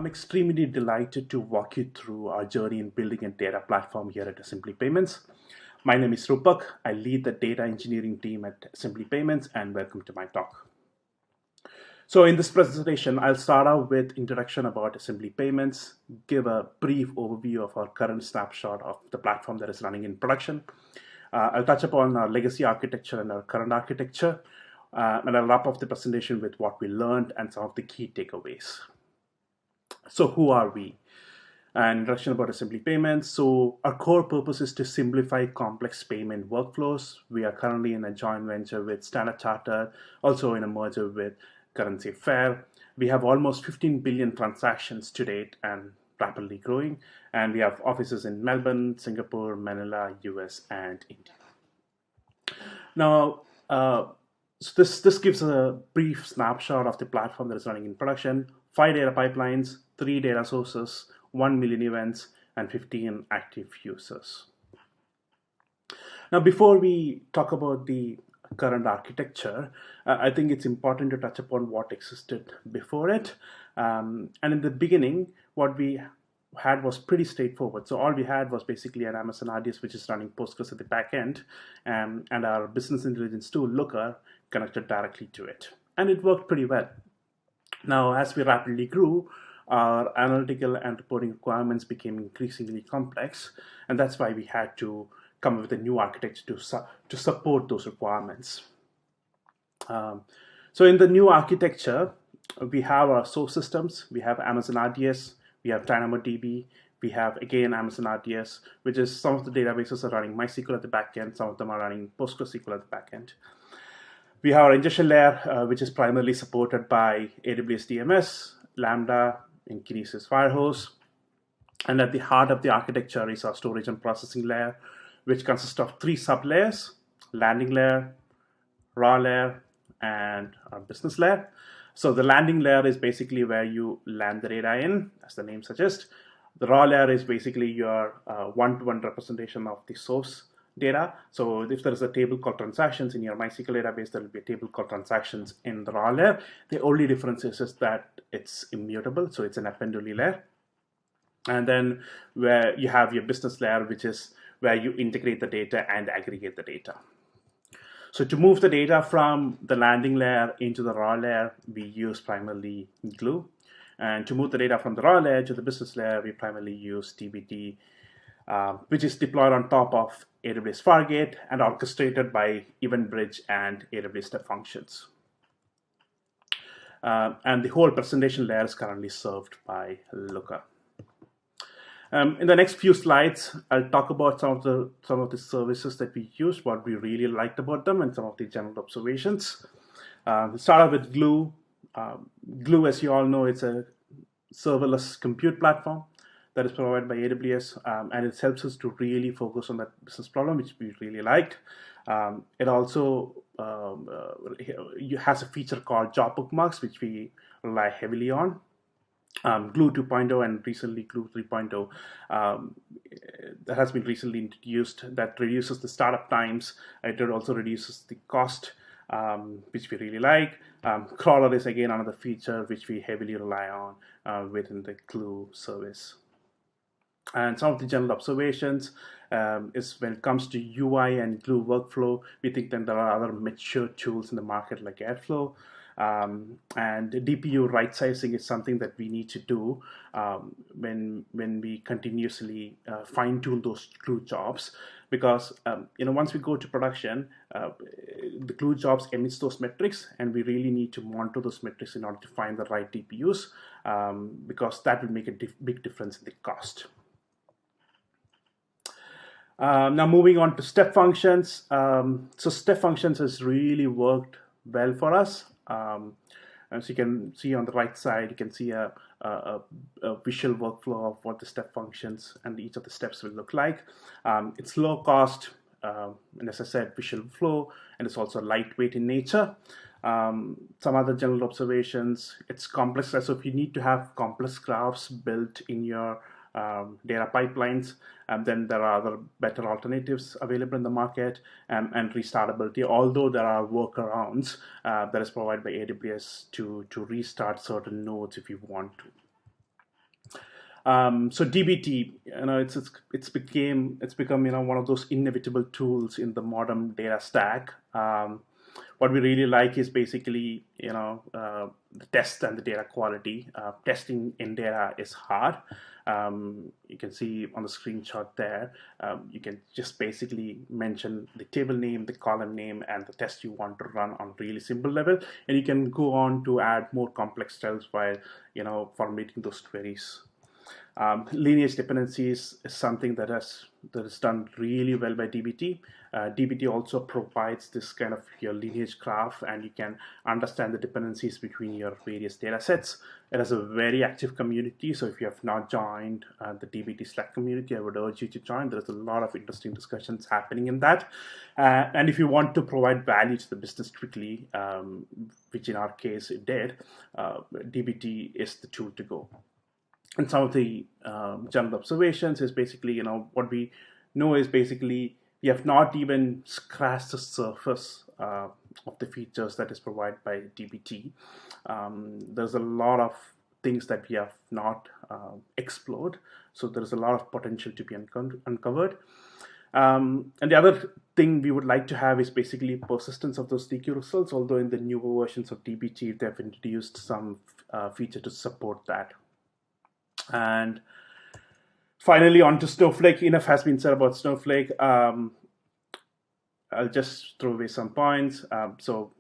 I'm extremely delighted to walk you through our journey in building a data platform here at Simply Payments. My name is Roopak. I lead the data engineering team at Simply Payments, and welcome to my talk. So in this presentation, I'll start out with introduction about Simply Payments, give a brief overview of our current snapshot of the platform that is running in production. I'll touch upon our legacy architecture and our current architecture, and I'll wrap up the presentation with what we learned and some of the key takeaways. So who are we? An introduction about Simply Payments. So our core purpose is to simplify complex payment workflows. We are currently in a joint venture with Standard Chartered, also in a merger with Currency Fair. We have almost 15 billion transactions to date and rapidly growing. And we have offices in Melbourne, Singapore, Manila, US, and India. Now, so this gives a brief snapshot of the platform that is running in production. 5 data pipelines, 3 data sources, 1 million events, and 15 active users. Now, before we talk about the current architecture, I think it's important to touch upon what existed before it. And in the beginning, what we had was pretty straightforward. So all we had was basically an Amazon RDS, which is running Postgres at the back end, and our business intelligence tool, Looker, connected directly to it. And it worked pretty well. Now, as we rapidly grew, our analytical and reporting requirements became increasingly complex, and that's why we had to come up with a new architecture to support those requirements. So in the new architecture, we have our source systems, we have Amazon RDS, we have DynamoDB, we have again Amazon RDS, which is some of the databases are running MySQL at the back end, some of them are running PostgreSQL at the back end. We have our ingestion layer, which is primarily supported by AWS DMS, Lambda, and Kinesis Firehose. And at the heart of the architecture is our storage and processing layer, which consists of 3 sublayers: landing layer, raw layer, and our business layer. So the landing layer is basically where you land the data in, as the name suggests. The raw layer is basically your one-to-one representation of the source data. So if there is a table called transactions in your MySQL database, there will be a table called transactions in the raw layer. The only difference is that it's immutable, so it's an append-only layer. And then where you have your business layer, which is where you integrate the data and aggregate the data. So to move the data from the landing layer into the raw layer, we use primarily Glue. And to move the data from the raw layer to the business layer, we primarily use dbt, which is deployed on top of AWS Fargate and orchestrated by EventBridge and AWS Step Functions. And the whole presentation layer is currently served by Looker. In the next few slides, I'll talk about some of the services that we use, what we really liked about them, and some of the general observations. We'll start off with Glue. Glue, as you all know, it's a serverless compute platform that is provided by AWS, and it helps us to really focus on that business problem, which we really liked. It also has a feature called job bookmarks, which we rely heavily on. Glue 2.0 and recently Glue 3.0 that has been recently introduced that reduces the startup times. It also reduces the cost, which we really like. Crawler is again another feature which we heavily rely on within the Glue service. And some of the general observations is when it comes to UI and Glue workflow, we think that there are other mature tools in the market like Airflow. And DPU right sizing is something that we need to do when we continuously fine tune those Glue jobs, because once we go to production, the Glue jobs emits those metrics, and we really need to monitor those metrics in order to find the right DPUs, because that will make a big difference in the cost. Now moving on to step functions. So step functions has really worked well for us. As you can see on the right side, you can see a visual workflow of what the step functions and each of the steps will look like. It's low cost, and as I said, visual flow, and it's also lightweight in nature. Some other general observations: it's complex. So if you need to have complex graphs built in your data pipelines, then there are other better alternatives available in the market, and restartability, although there are workarounds that is provided by AWS to restart certain nodes if you want to. So DBT, it's become one of those inevitable tools in the modern data stack. What we really like is basically the test and the data quality. Testing in data is hard. You can see on the screenshot there. You can just basically mention the table name, the column name, and the test you want to run on really simple level, and you can go on to add more complex styles while formulating those queries. Lineage dependencies is something that is done really well by DBT. DBT also provides this kind of your lineage graph, and you can understand the dependencies between your various data sets. It has a very active community, so if you have not joined the DBT Slack community, I would urge you to join. There's a lot of interesting discussions happening in that. And if you want to provide value to the business quickly, which in our case it did, DBT is the tool to go. And some of the general observations is basically, what we know is basically we have not even scratched the surface of the features that is provided by DBT. There's a lot of things that we have not explored, so there's a lot of potential to be uncovered. And the other thing we would like to have is basically persistence of those DQ results, although in the newer versions of DBT, they've introduced some feature to support that. And finally, on to Snowflake. Enough has been said about Snowflake. I'll just throw away some points. So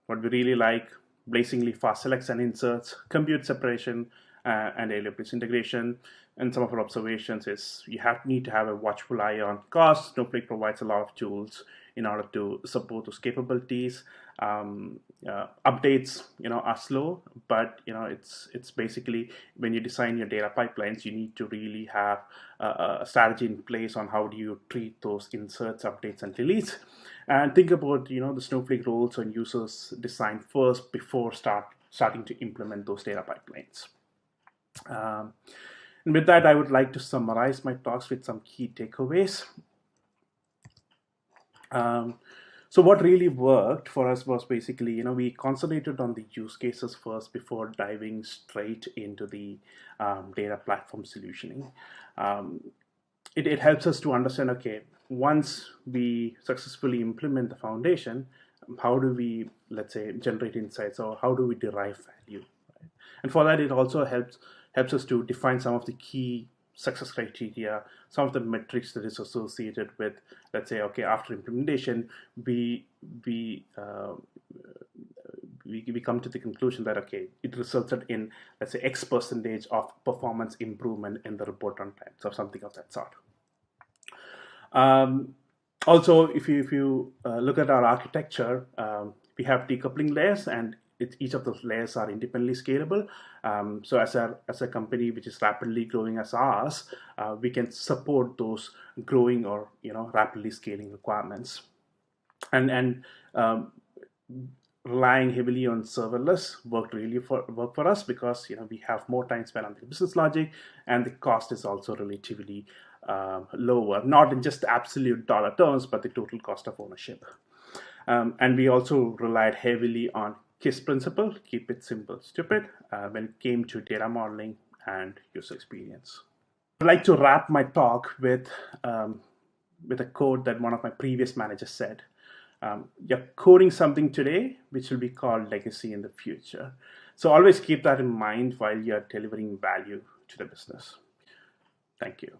what we really like, blazingly fast selects and inserts, compute separation, and AWS integration. And some of our observations is you need to have a watchful eye on cost. Snowflake provides a lot of tools in order to support those capabilities. Updates, are slow, but it's basically when you design your data pipelines, you need to really have a strategy in place on how do you treat those inserts, updates, and deletes, and think about the Snowflake roles and users design first before starting to implement those data pipelines. And with that, I would like to summarize my talks with some key takeaways. So what really worked for us was basically, we concentrated on the use cases first before diving straight into the data platform solutioning. It helps us to understand, okay, once we successfully implement the foundation, how do we, let's say, generate insights, or how do we derive value? Right? And for that, it also helps us to define some of the key success criteria, some of the metrics that is associated with, let's say, okay, after implementation, we come to the conclusion that, okay, it resulted in, let's say, X percentage of performance improvement in the report on time, so something of that sort. Also, if you look at our architecture, we have decoupling layers, and each of those layers are independently scalable. So as a company which is rapidly growing as ours, we can support those growing or rapidly scaling requirements. And relying heavily on serverless worked for us because we have more time spent on the business logic, and the cost is also relatively lower, not in just absolute dollar terms, but the total cost of ownership. And we also relied heavily on KISS principle, keep it simple, stupid, when it came to data modeling and user experience. I'd like to wrap my talk with a quote that one of my previous managers said. You're coding something today, which will be called legacy in the future. So always keep that in mind while you're delivering value to the business. Thank you.